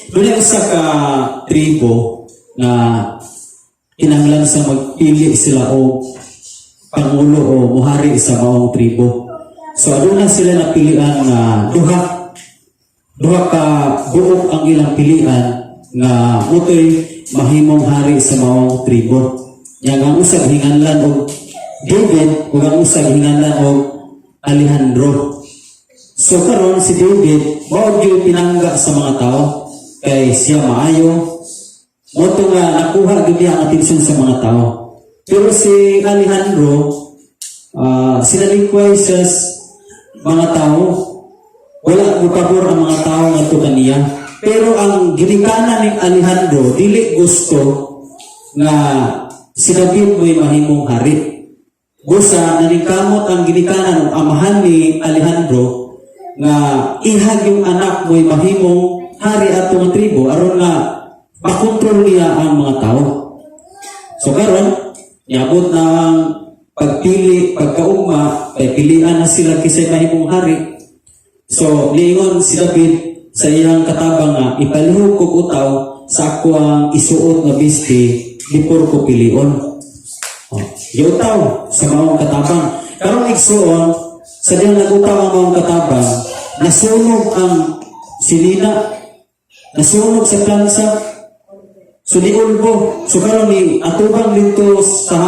Doon usa ka tribo na kinahanglan sa magpili sila o pangulo o muhari sa maong tribo. So aduna sila napilian nga duha ka buok ang ilang pilian nga mutoy mahimong hari sa maong tribo. Yang ang usag hinganlan og David ug ang usag hinganlan og Alejandro. So karon si David mao gyud pinangga sa mga tao kay siya maayo. Moto nga nakuha gyud ang atensyon sa mga tao. Pero si Alejandro sinalikway sa mga tao. Wala mo pabor ang mga tao ngadto kaniya. Pero ang ginikanan ni Alejandro dili gusto nga si David mo'y mahimong hari. Gusa naningkamot ang ginikanan ng amahan ni Alejandro nga ihag yung anak mo'y mahimong hari at mga tribo aron nga makontrol niya ang mga tao. So karon niabot na ang pagpili, pagkaugma, kay pilian na sila kisay mahimong hari. So niingon si David sa iyang katabang nga ipalihog ko utaw sa ako ang isuot nga bisti before ko pilion. Iutaw sa maong katabang. Karong igsuon, sa diyang nagutaw ang maong katabang, nasunog ang silina, nasunog sa plansa, so di ulbo. So karon ni atubang dito sa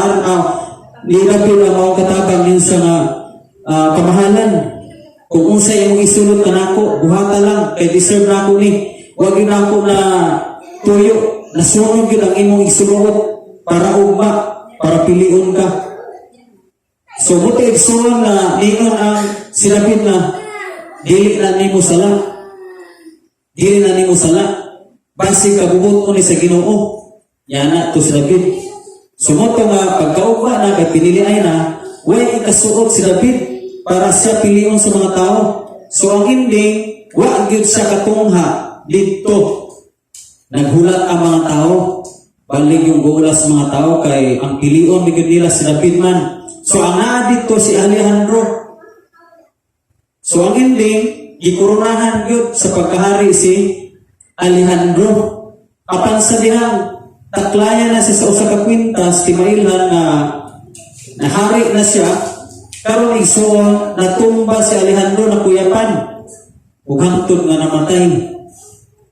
ni David ang maong katabang minsan nga kamahalan. Kung unsa imong isulod kanako, buhata lang kay deserve nako ni. Wa gyud nako na tuyo, nasunog gyud ang imong isulod para ugma, para pilion ka. So buti igsuon na ningon ang silapit na dili na nimo sala. Dili na nimo sala. Basi kabubuton ni sa Ginoo. Yana to si David. Sumoto nga pagkaugma na kay pinili ay na, way ikasuot si David para siya pilion sa mga tao. So ang ending, wa gyud siya katungha dito. Naghulat ang mga tao. Balik yung gulas mga tao kay ang pilion ni nila si David man. So ang naa dito si Alejandro. So ang ending, gikurunahan gyud sa pagkahari si Alejandro. Apan sa dihang taklayan na siya sa usa ka kwintas, timailhan na nahari na siya. Karon igsuon natumba si Alejandro na kuyapan ug hangtod nga namatay.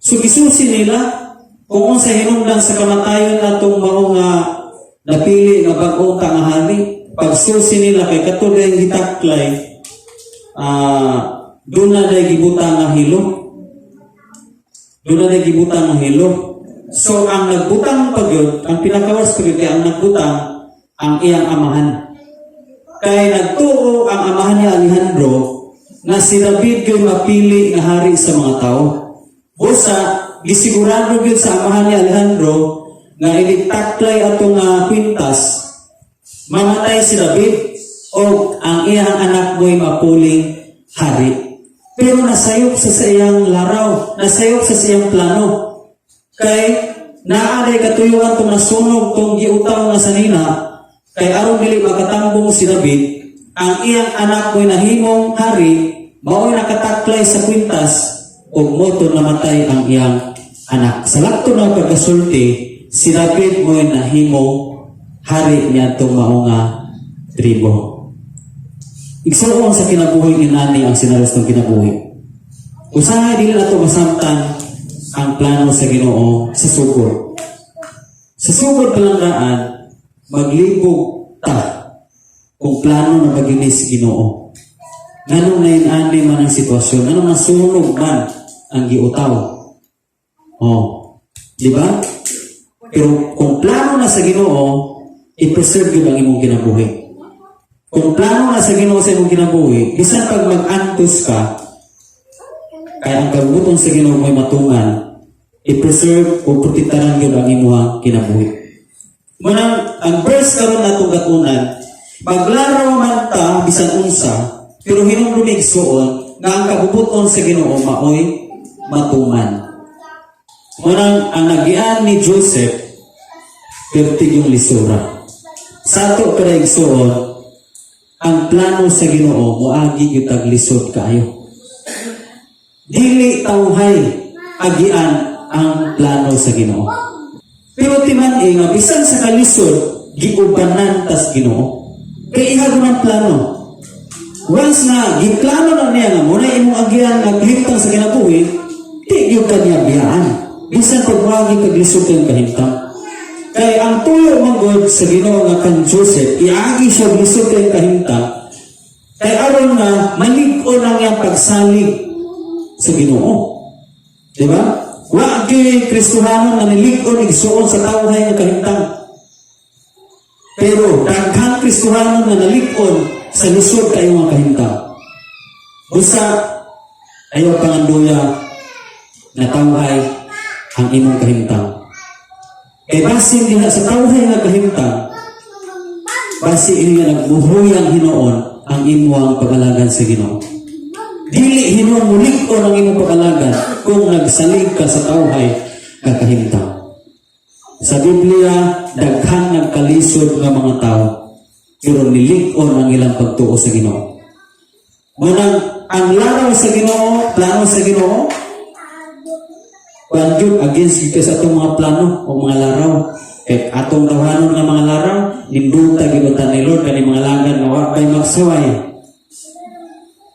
So gisusi nila kung unsa hinungdan sa kamatayon natong mao nga napili nga bag-ong kangahari. Pagsusi nila kay katud ang gitaklay doon na day gibutang nga hilo. Doon na day gibutang nga hilo. So ang nagbutang pagyod, ang pinakawas pagyod kay ang nagbutang ang iyang amahan. Kay nagtuo ang amahan ni Alejandro na si David yung mapili nga hari sa mga tao. Busa, gisigurado yun sa amahan ni Alejandro nga ilitaklay atong kwintas, mamatay si David o ang iyang anak mo'y mapuling hari. Pero nasayop sa iyang laraw, nasayop sa iyang plano. Kay naaday katuyuan itong nasunog itong giutaw nga sanina. Kay aron dili makatambong si David, ang iyang anak mo'y nahimong hari, mao'y nakataklay sa kwintas, o moto namatay ang iyang anak. Sa lakto na pagkasulti, si David mo'y nahimong hari niya itong maunga tribo. Igsuon sa kinabuhi ni nani ang sinaros ng kinabuhi. Usahay dili na ito masamtan ang plano sa Ginoo sa sugod. Sa sugod palangaan, maglibog ta kung plano na maginis Ginoo. Nganong nainani man ang sitwasyon, anong nasunog man ang giutaw. Di ba? Pero kung plano na sa Ginoo, i-preserve yun ang imong kinabuhi. Kung plano na sa Ginoo sa imong kinabuhi, bisan pag mag-antos ka, kaya ang kabuton sa Ginoo mo'y matungan, i-preserve o protektaran yun ang imong kinabuhi. Manang, ang verse karon natong gatunan, maglaraw man ta bisan unsa, pero hinumdumig suon nga ang kabubuton sa Ginoo maoy matungan. Manang, ang nagian ni Joseph, pertig yung lisura. Sato pero igsuon, ang plano sa Ginoo moagi gyud tag lisod kaayo. Dili tawhay agian ang plano sa Ginoo. Pero timan nga bisan sa kalisod giubanan tas Ginoo. Kay ihagon ang plano. Once na giplano na niya nga muna imong agian nga kahimtang sa kinabuhi, di gyud kaniya biyaan. Bisan pag wagi kaglisod kang kahimtang. Kay ang tuyo manggod sa Ginoo nga kan Joseph, iagi siya lisod kang kahimtang. Kay aron nga malig-on ang iyang pagsalig sa Ginoo. Di ba? Wa gyud Kristohanon nga nilig-on igsuon sa tawhay nga kahimtang. Pero daghang Kristohanon nga nalig-on sa lisod kayo nga kahimtang. Busa ayaw panganduya na tawhay ang imong kahimtang. Kay basin diha sa tawhay nga kahimtang, basi ini nga nagbuhuyang hinoon ang imuang pag-alagan sa Ginoo. Dili hinuon mulig-on ang imong pag-alagan kung nagsalig ka sa tawhay nga kahimtang. Sa Biblia, daghang nagkalisod nga mga tao, pero nilig-on ang ilang pagtuo sa Ginoo. Munang ang laraw sa Ginoo, plano sa Ginoo, panjud against ito sa atong mga plano o mga laraw. Kaya atong dawanon nga mga laraw, ninduta gibutan ni Lord kani mga langgan nga wa kay magsaway.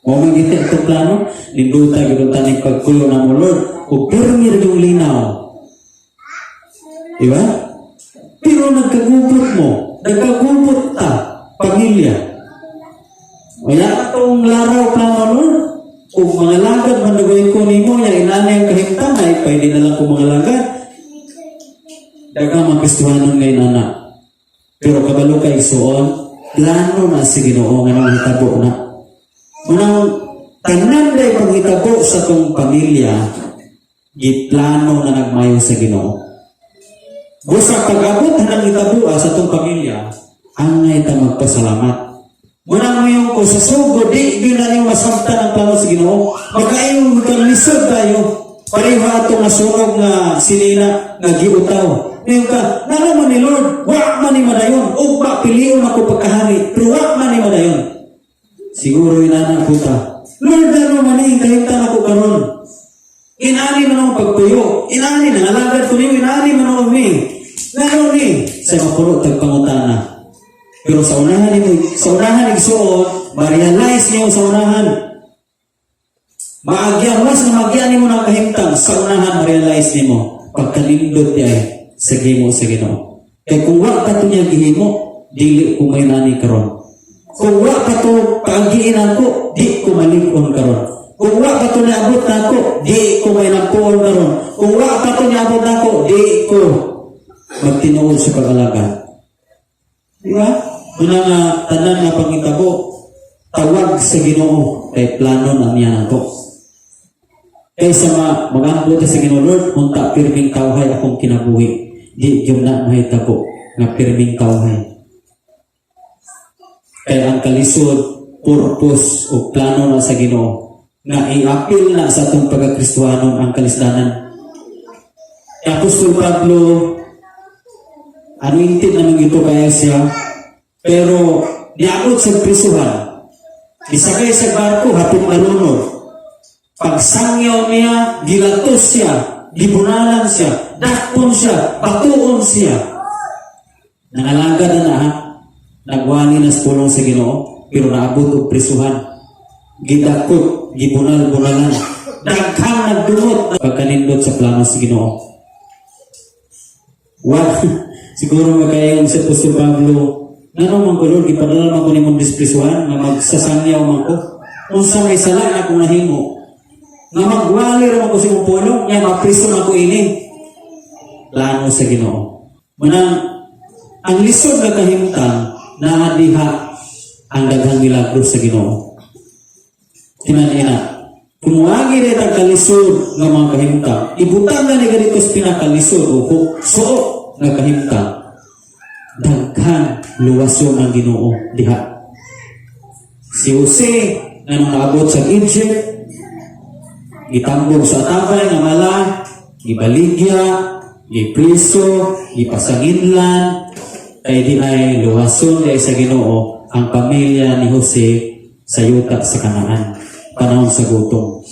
O magita itong plano, ninduta gibutan ni pagkuyo na mo Lord, o pirmir yung linaw. Diba? Pero nagkagupot mo, nagkagupot ta, pamilya. Wala atong laraw plano Lord. Kung mga lagad man nagawin ko nimo yang inanay ang kahimtang ay pwede na lang kung mga lagad. Daghang mga Kristohanon ngayon anak. Pero kabalo kay suon, plano na si Ginoo nga nang hitabo na. Unang tanan day paghitabo sa tong pamilya, giplano na nagmayo sa Ginoo. Busa pag-abot na ng hitabo sa tong pamilya, angay ta magpasalamat. Munang ngayon ko sa sugo, di na yung masamtan ang plano sa Ginoo. Magkaayong magkalisod tayo. Pareho atong nasunog nga sinina, nga giutaw. Ngayon ka, nalaman ni Lord, wak man ni madayon. O ba, piliyon ako pagkahari, pero wak man ni madayon. Siguro inanak ko ta. Lord, gano'n man ni, kahimtan ako karon. Inani man akong pagtuyo. Inani na, alagad ko niyo, inani man akong ni. Gano'n ni, sa mapulo tagpangutana. Pero sa unahan igsuon, ma-realize niyo sa unahan. Maagyawas na magyani mo ng kahimtang, sa unahan ma-realize niyo. Pagkalindot niya sa gimo sa Ginoo. Kaya kung wak ka ito niya gihimo, dili ko may nani karon. Kung wak ka ito paagiin ako, di ko malikon karon. Kung wak ka ito niabot na ako, di ko may napuon karon. Kung wak ka ito niabot na ako, di ko magtinuod sa pag-alaga. Diba? Una nga, tanan nga pangitabo, tawag sa Ginoo, kay plano na niya na ito. Kaysa mag-ambot sa Ginoo, Lord, unta pirming tawhay akong kinabuhi. Di yun na mahitabo, nga pirming tawhay. Kaya ang kalisod, purpose o plano na sa Ginoo, nga i-apil na sa itong pagkakristuhanon ang kalisdanan. Apostol Pablo, anointed naman ito kaya siya, pero niabot sa prisuhan, isakay sa barko, hapong alunod. Pagsangyaw niya, gilatos siya, gibunalan siya, dakpon siya, batuon siya. Nangalagad na ha, nagwani na sa pulong sa Ginoo, pero naabot o prisuhan. Gidakot, gibunal-bunalan. Daghang nagdumot, pagkanindot sa plano sa Ginoo. Siguro magkayang sa Apostol Pablo, ano man ko Lord, ipadala man ko ni mong disprisuhan, na magsasangyaw man ko. Kung sa may sala na akong nahimo, na magwali naman ko sa mong pulong, nga mapriso man ko ini. Plano sa Ginoo. Manang, ang lisod na kahimtang, naadiha ang daghang milagro sa Ginoo. Tinan-ina, kung wagi rin ang kalisod ng mga kahimtang, ibutang na ni ganito sa pinakalisod o suot ng kahimtang, daghan luwasyon ang Ginoo diha. Si Jose na nung naabot sa Egypt, gitambog sa tabay nga mala, gibaligya, gipriso, gipasanginlan, kay di ay luwasyon ay sa Ginoo ang pamilya ni Jose sa yuta sa Kanaan, panahon sa gutom.